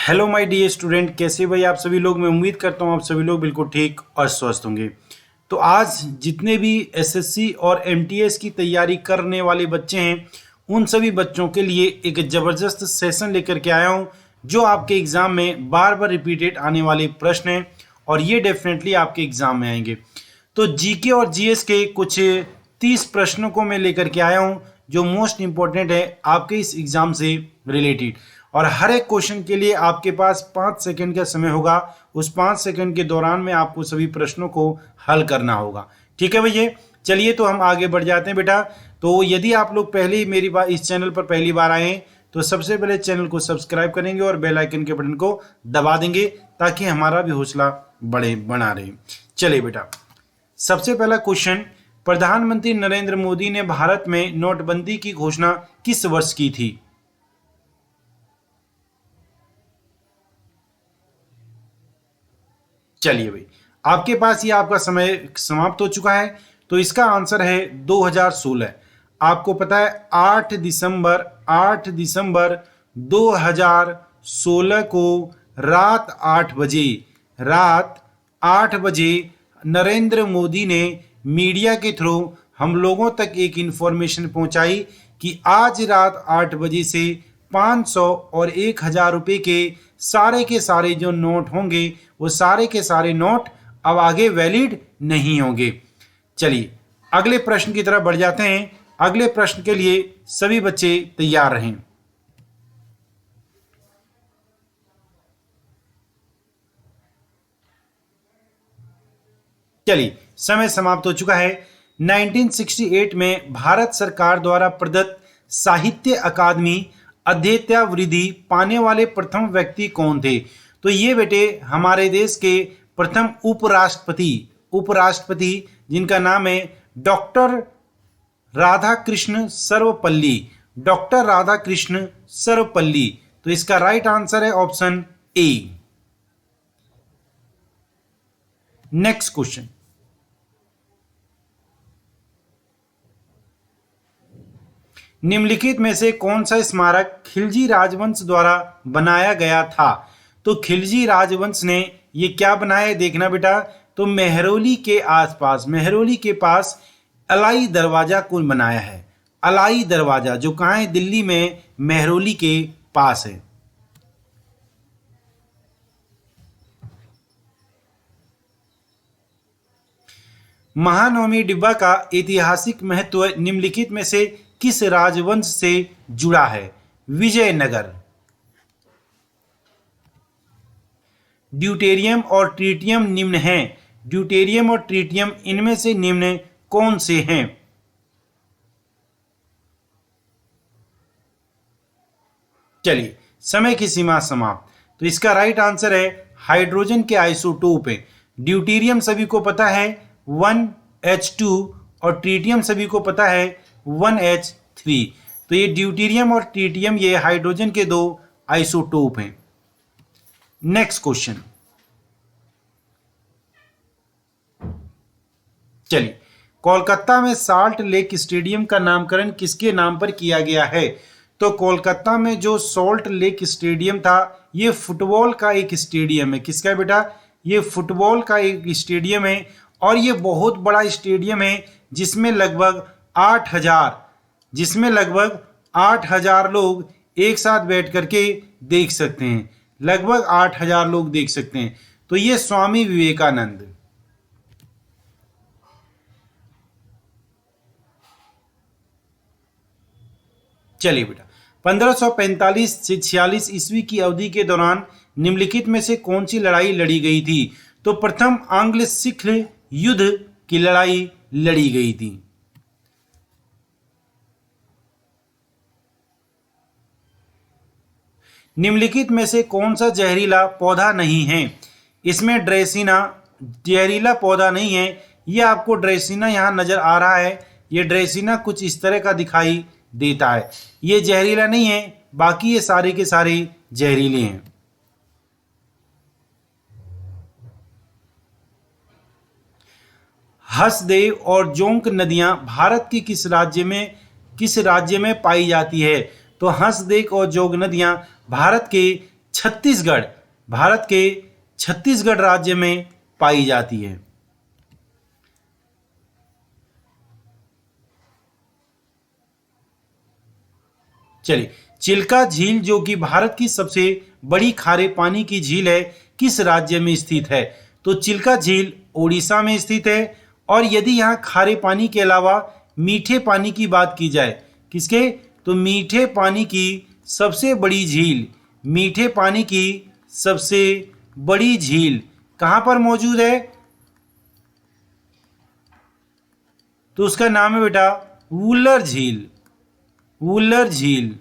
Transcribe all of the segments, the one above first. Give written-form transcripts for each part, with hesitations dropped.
Hello my dear student, कैसे भाई आप सभी लोग। मैं उम्मीद करता हूँ आप सभी लोग बिल्कुल ठीक और स्वस्थ होंगे। तो आज जितने भी एसएससी और एमटीएस की तैयारी करने वाले बच्चे हैं उन सभी बच्चों के लिए एक ज़बरदस्त सेशन लेकर के आया हूँ जो आपके एग्ज़ाम में बार बार रिपीटेड आने वाले प्रश्न हैं और ये डेफिनेटली आपके एग्ज़ाम में आएंगे। तो जीके और जीएस के कुछ 30 प्रश्नों को मैं लेकर के आया हूँ जो मोस्ट इंपॉर्टेंट है आपके इस एग्ज़ाम से रिलेटेड। और हर एक क्वेश्चन के लिए आपके पास 5 सेकंड का समय होगा। उस 5 सेकंड के दौरान में आपको सभी प्रश्नों को हल करना होगा। ठीक है भैया, चलिए तो हम आगे बढ़ जाते हैं बेटा। तो यदि आप लोग पहले ही मेरी बात इस चैनल पर पहली बार आए हैं तो सबसे पहले चैनल को सब्सक्राइब करेंगे और बेल आइकन के बटन को दबा देंगे ताकि हमारा भी हौसला बना रहे। चलिए बेटा, सबसे पहला क्वेश्चन, प्रधानमंत्री नरेंद्र मोदी ने भारत में नोटबंदी की घोषणा किस वर्ष की थी? चलिए भाई, आपके पास ये आपका समय समाप्त हो चुका है। तो इसका आंसर है 2016। आपको पता है 8 दिसंबर 2016 को रात 8 बजे नरेंद्र मोदी ने मीडिया के थ्रू हम लोगों तक एक इंफॉर्मेशन पहुंचाई कि आज रात 8 बजे से 500 और 1000 रुपये के सारे जो नोट होंगे वो सारे के सारे नोट अब आगे वैलिड नहीं होंगे। चलिए अगले प्रश्न की तरफ बढ़ जाते हैं। अगले प्रश्न के लिए सभी बच्चे तैयार रहें। चलिए, समय समाप्त हो चुका है। 1968 में भारत सरकार द्वारा प्रदत्त साहित्य अकादमी अद्वितीय पाने वाले प्रथम व्यक्ति कौन थे? तो ये बेटे हमारे देश के प्रथम उपराष्ट्रपति जिनका नाम है डॉक्टर राधाकृष्ण सर्वपल्ली। डॉक्टर राधाकृष्ण सर्वपल्ली। तो इसका राइट आंसर है ऑप्शन ए। नेक्स्ट क्वेश्चन, निम्नलिखित में से कौन सा स्मारक खिलजी राजवंश द्वारा बनाया गया था? तो खिलजी राजवंश ने ये क्या बनाया है देखना बेटा। तो मेहरौली के आसपास, मेहरौली के पास अलाई दरवाजा को बनाया है। अलाई दरवाजा जो कहाँ है? दिल्ली में मेहरौली के पास है। महानवमी डिब्बा का ऐतिहासिक महत्व निम्नलिखित में से किस राजवंश से जुड़ा है? विजयनगर। ड्यूटेरियम और ट्रीटियम निम्न हैं। ड्यूटेरियम और ट्रीटियम इनमें से निम्न कौन से हैं? चलिए, समय की सीमा समाप्त। तो इसका राइट आंसर है हाइड्रोजन के आइसोटोप है। ड्यूटेरियम सभी को पता है 1H2 और ट्रीटियम सभी को पता है 1H3। तो ये ड्यूटेरियम और ट्रीटियम ये हाइड्रोजन के दो आइसोटोप हैं। नेक्स्ट क्वेश्चन, चलिए, कोलकाता में साल्ट लेक स्टेडियम का नामकरण किसके नाम पर किया गया है? तो कोलकाता में जो सॉल्ट लेक स्टेडियम था ये फुटबॉल का एक स्टेडियम है। किसका है बेटा? ये फुटबॉल का एक स्टेडियम है और ये बहुत बड़ा स्टेडियम है जिसमें लगभग 8000 लोग एक साथ बैठ करके देख सकते हैं। लगभग 8000 लोग देख सकते हैं। तो ये स्वामी विवेकानंद। चलिए बेटा, 1545 से 46 ईस्वी की अवधि के दौरान निम्नलिखित में से कौन सी लड़ाई लड़ी गई थी? तो प्रथम आंग्ल सिख युद्ध की लड़ाई लड़ी गई थी। निम्नलिखित में से कौन सा जहरीला पौधा नहीं है? इसमें ड्रेसिना जहरीला पौधा नहीं है। ये आपको ड्रेसिना यहाँ नजर आ रहा है। ये ड्रेसिना कुछ इस तरह का दिखाई देता है। ये जहरीला नहीं है, बाकी ये सारे के सारे जहरीले हैं। हसदेव और जोंक नदियां भारत के किस राज्य में पाई जाती है? तो हंसदेव और जोंक नदियां भारत के छत्तीसगढ़ भारत के छत्तीसगढ़ राज्य में पाई जाती है। चलिए, चिल्का झील जो कि भारत की सबसे बड़ी खारे पानी की झील है, किस राज्य में स्थित है? तो चिल्का झील ओडिशा में स्थित है। और यदि यहाँ खारे पानी के अलावा मीठे पानी की बात की जाए, किसके? तो मीठे पानी की सबसे बड़ी झील, मीठे पानी की सबसे बड़ी झील कहाँ पर मौजूद है? तो उसका नाम है बेटा वुलर झील। वुलर झील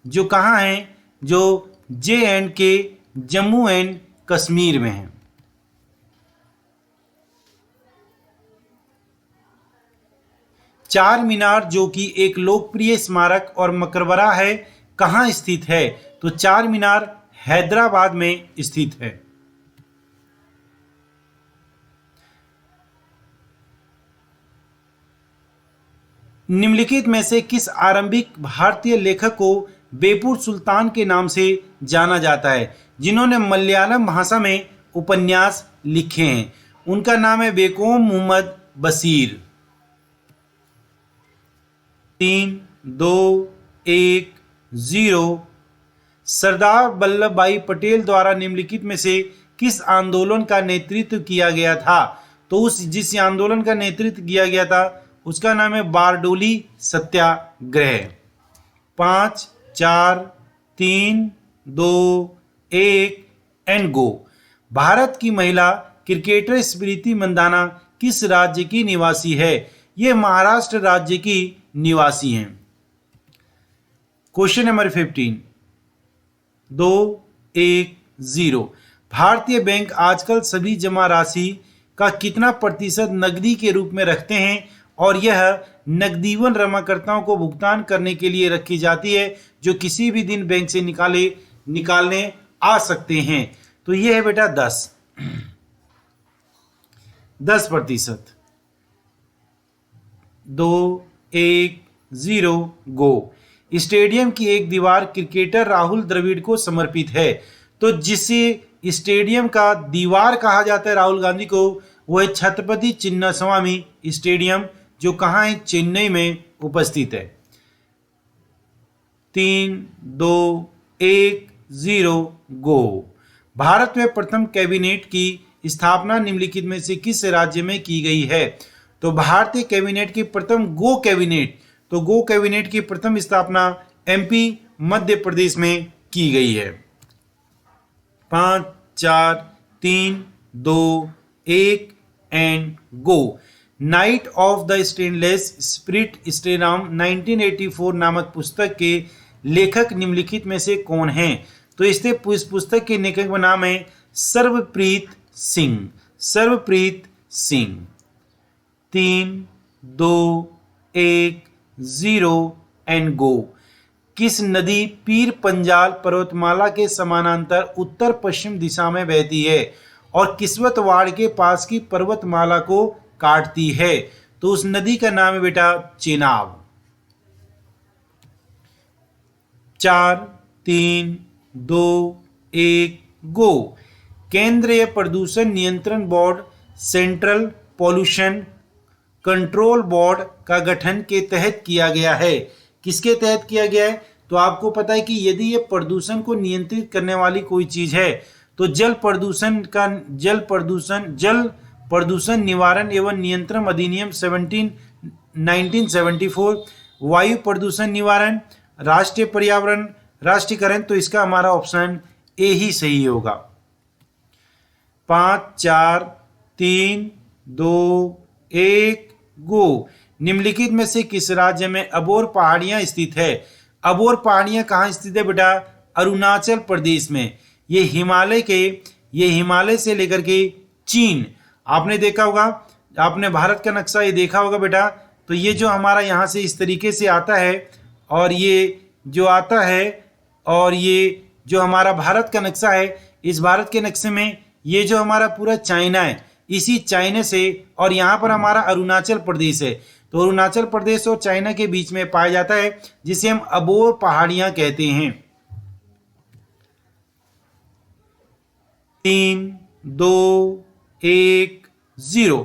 जो कहाँ है? जो J&K जम्मू एंड कश्मीर में है। चार मीनार जो कि एक लोकप्रिय स्मारक और मकबरा है, कहाँ स्थित है? तो चार मीनार हैदराबाद में स्थित है। निम्नलिखित में से किस आरंभिक भारतीय लेखक को बेपुर सुल्तान के नाम से जाना जाता है, जिन्होंने मलयालम भाषा में उपन्यास लिखे हैं? उनका नाम है बेकोम मोहम्मद बशीर। 3, 2, 1, 0। सरदार वल्लभ भाई पटेल द्वारा निम्नलिखित में से किस आंदोलन का नेतृत्व किया गया था? तो उस जिस आंदोलन का नेतृत्व किया गया था उसका नाम है बारडोली सत्याग्रह। 5, 4, 3, 2, 1 एंड गो। भारत की महिला क्रिकेटर स्मृति मंदाना किस राज्य की निवासी है? ये महाराष्ट्र राज्य की निवासी हैं। Question number 15, 2, 1, 0। भारतीय बैंक आजकल सभी जमा राशि का कितना प्रतिशत नकदी के रूप में रखते हैं और यह नकदीवन जमाकर्ताओं को भुगतान करने के लिए रखी जाती है जो किसी भी दिन बैंक से निकालने आ सकते हैं? तो यह है बेटा 10%। 2, 1, 0 गो। स्टेडियम की एक दीवार क्रिकेटर राहुल द्रविड़ को समर्पित है। तो जिसे स्टेडियम का दीवार कहा जाता है राहुल गांधी को, वो है छत्रपति चिन्नास्वामी स्टेडियम जो कहाँ है? चेन्नई में उपस्थित है। 3, 2, 1, 0 गो। भारत में प्रथम कैबिनेट की स्थापना निम्नलिखित में से किस राज्य में की गई है? तो भारतीय कैबिनेट की प्रथम गो कैबिनेट की प्रथम स्थापना MP मध्य प्रदेश में की गई है। 5, 4, 3, 2, 1 and go. Night of the stainless spirit stream 1984 नामक पुस्तक के लेखक निम्नलिखित में से कौन हैं? तो इस पुस्तक के लेखक का नाम है सर्वप्रीत सिंह। 3, 2, 1, 0 and go. किस नदी पीर पंजाल पर्वतमाला के समानांतर उत्तर पश्चिम दिशा में बहती है और किस्वतवाड़ के पास की पर्वतमाला को काटती है? तो उस नदी का नाम है बेटा चेनाब। 4, 3, 2, 1 गो। केंद्रीय प्रदूषण नियंत्रण board central pollution control board का गठन के तहत किया गया है। किसके तहत किया गया है? तो आपको पता है कि यदि ये प्रदूषण को नियंत्रित करने वाली कोई चीज है तो जल प्रदूषण निवारण एवं नियंत्रण अधिनियम 1974, वायु प्रदूषण निवारण, राष्ट्रीय पर्यावरण राष्ट्रीयकरण। तो इसका हमारा ऑप्शन ए ही सही होगा। 5, 4, 3, 2, 1 गो। निम्नलिखित में से किस राज्य में अबोर पहाड़ियां स्थित है? अबोर पहाड़ियां कहाँ स्थित है बेटा? अरुणाचल प्रदेश में। ये हिमालय से लेकर के चीन, आपने देखा होगा, आपने भारत का नक्शा ये देखा होगा बेटा। तो ये जो हमारा यहाँ से इस तरीके से आता है और ये जो आता है और ये जो हमारा भारत का नक्शा है, इस भारत के नक्शे में ये जो हमारा पूरा चाइना है, इसी चाइना से और यहाँ पर हमारा अरुणाचल प्रदेश है। तो अरुणाचल प्रदेश और चाइना के बीच में पाया जाता है जिसे हम अबोर पहाड़ियां कहते हैं। 3, 2, 1, 0।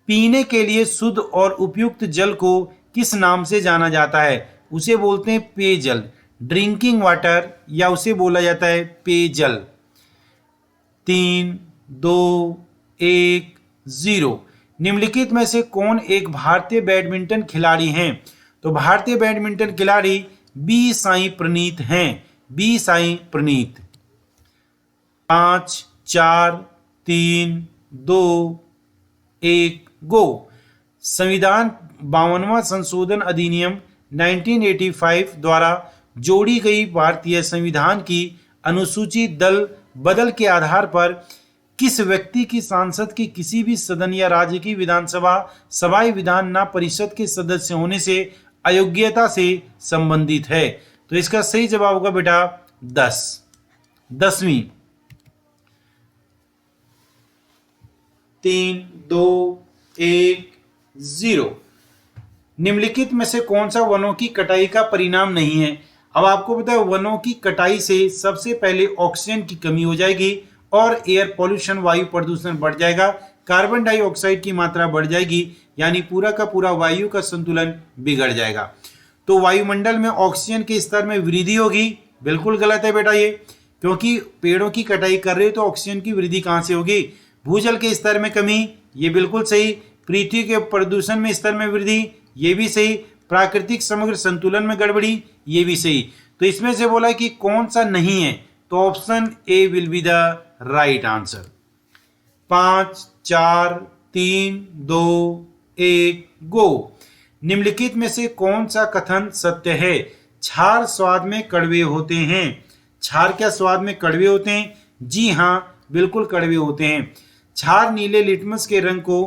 पीने के लिए शुद्ध और उपयुक्त जल को किस नाम से जाना जाता है? उसे बोलते हैं पेयजल, ड्रिंकिंग वाटर, या उसे बोला जाता है पेयजल। 3, 2, 1, 0। निम्नलिखित में से कौन एक भारतीय बैडमिंटन खिलाड़ी हैं? तो भारतीय बैडमिंटन खिलाड़ी बी साई प्रणीत हैं, बी साई प्रणीत। 5, 4, 3, 2, 1, गो। संविधान 52वां संशोधन अधिनियम 1985 द्वारा जोड़ी गई भारतीय संविधान की अनुसूची दल बदल के आधार पर किस व्यक्ति की सांसद के किसी भी सदन या राज्य की विधानसभा सभाई विधान न परिषद के सदस्य होने से अयोग्यता से संबंधित है? तो इसका सही जवाब होगा बेटा 10वीं। 3, 2, 1, 0। निम्नलिखित में से कौन सा वनों की कटाई का परिणाम नहीं है? अब आपको पता है वनों की कटाई से सबसे पहले ऑक्सीजन की कमी हो जाएगी और एयर पॉल्यूशन, वायु प्रदूषण बढ़ जाएगा, कार्बन डाइऑक्साइड की मात्रा बढ़ जाएगी, यानी पूरा का पूरा वायु का संतुलन बिगड़ जाएगा। तो वायुमंडल में ऑक्सीजन के स्तर में वृद्धि होगी, बिल्कुल गलत है बेटा ये, क्योंकि पेड़ों की कटाई कर रहे हो तो ऑक्सीजन की वृद्धि कहां से होगी? भूजल के स्तर में कमी, ये बिल्कुल सही। पृथ्वी के प्रदूषण में स्तर में वृद्धि, ये भी सही। प्राकृतिक समग्र संतुलन में गड़बड़ी, ये भी सही। तो इसमें से बोला कि कौन सा नहीं है, तो option A will be the right answer. 5, 4, 3, 2, 1, गो। निम्नलिखित में से कौन सा कथन सत्य है? क्षार स्वाद में कड़वे होते हैं। क्षार क्या स्वाद में कड़वे होते हैं? जी हाँ, बिल्कुल कड़वे होते हैं। क्षार नीले लिटमस के रंग को,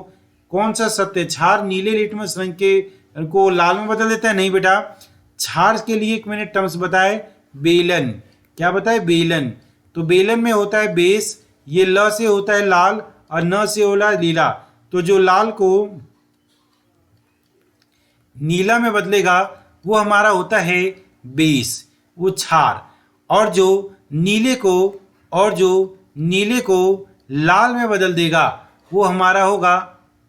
कौन सा सत्य? क्षार नीले लिटमस रंग के को लाल में बदल देता है? नहीं बेटा। क्षार के लिए एक मैंने टर्म्स बताए, बेलन। क्या बताए? बेलन। तो बेलन में होता है बेस, ये ल से होता है लाल और न से होला लीला। तो जो लाल को नीला में बदलेगा वो हमारा होता है बेस, वो क्षार। और जो नीले को लाल में बदल देगा वो हमारा होगा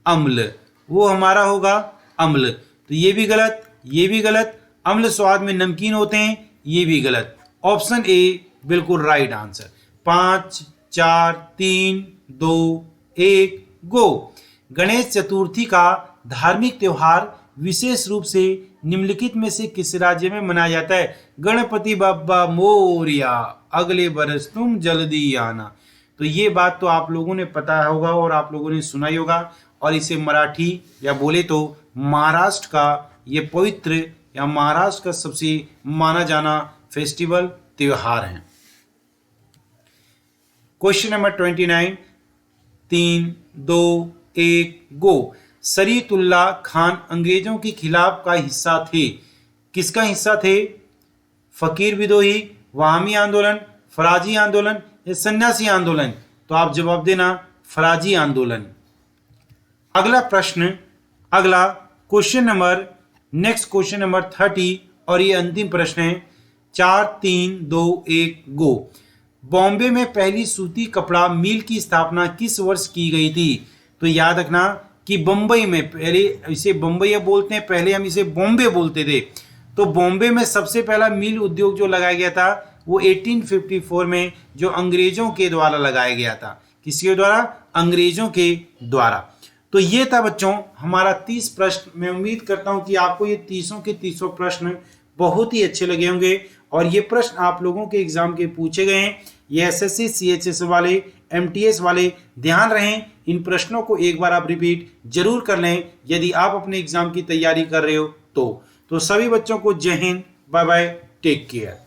अम्ल, वो हमारा होगा अम्ल। तो ये भी गलत, ये भी गलत। अम्ल स्वाद में नमकीन होते हैं, ये भी गलत। ऑप्शन ए बिल्कुल राइट आंसर। 5, 4, 3, 2, 1, गो। गणेश चतुर्थी का धार्मिक त्योहार विशेष रूप से निम्नलिखित में से किस राज्य में मनाया जाता है? गणपति बाबा मोरिया, अगले बरस तुम जल्दी आना। तो ये बात तो आप लोगों ने पता होगा और आप लोगों ने सुना ही होगा, और इसे मराठी या बोले तो महाराष्ट्र का ये पवित्र या महाराष्ट्र का सबसे माना जाना फेस्टिवल त्योहार है। क्वेश्चन नंबर 29, 3, 2, 1, गो। शरीयतुल्लाह खान अंग्रेजों के खिलाफ का हिस्सा थे। किसका हिस्सा थे? फकीर विद्रोही, वामी आंदोलन, फराजी आंदोलन या सन्यासी आंदोलन? तो आप जवाब देना फराजी आंदोलन। अगला क्वेश्चन नंबर 30 और ये अंतिम प्रश्न है। 4, 3, 2, 1, गो। बॉम्बे में पहली सूती कपड़ा मिल की स्थापना किस वर्ष की गई थी? तो याद रखना कि बम्बई में, पहले इसे बम्बई बोलते हैं, पहले हम इसे बॉम्बे बोलते थे। तो बॉम्बे में सबसे पहला मिल उद्योग जो लगाया गया था वो 1854 में जो अंग्रेजों के द्वारा लगाया गया था। किसके द्वारा? अंग्रेजों के द्वारा। तो ये था बच्चों हमारा 30 प्रश्न। मैं उम्मीद करता हूं कि आपको ये 30 के 30 प्रश्न बहुत ही अच्छे लगे होंगे, और ये प्रश्न आप लोगों के एग्जाम के पूछे गए हैं। ये एसएससी, सीएचएस वाले, एमटीएस वाले, ध्यान रहें इन प्रश्नों को एक बार आप रिपीट जरूर कर लें यदि आप अपने एग्जाम की तैयारी कर रहे हो तो सभी बच्चों को जय हिंद, बाय बाय, टेक केयर।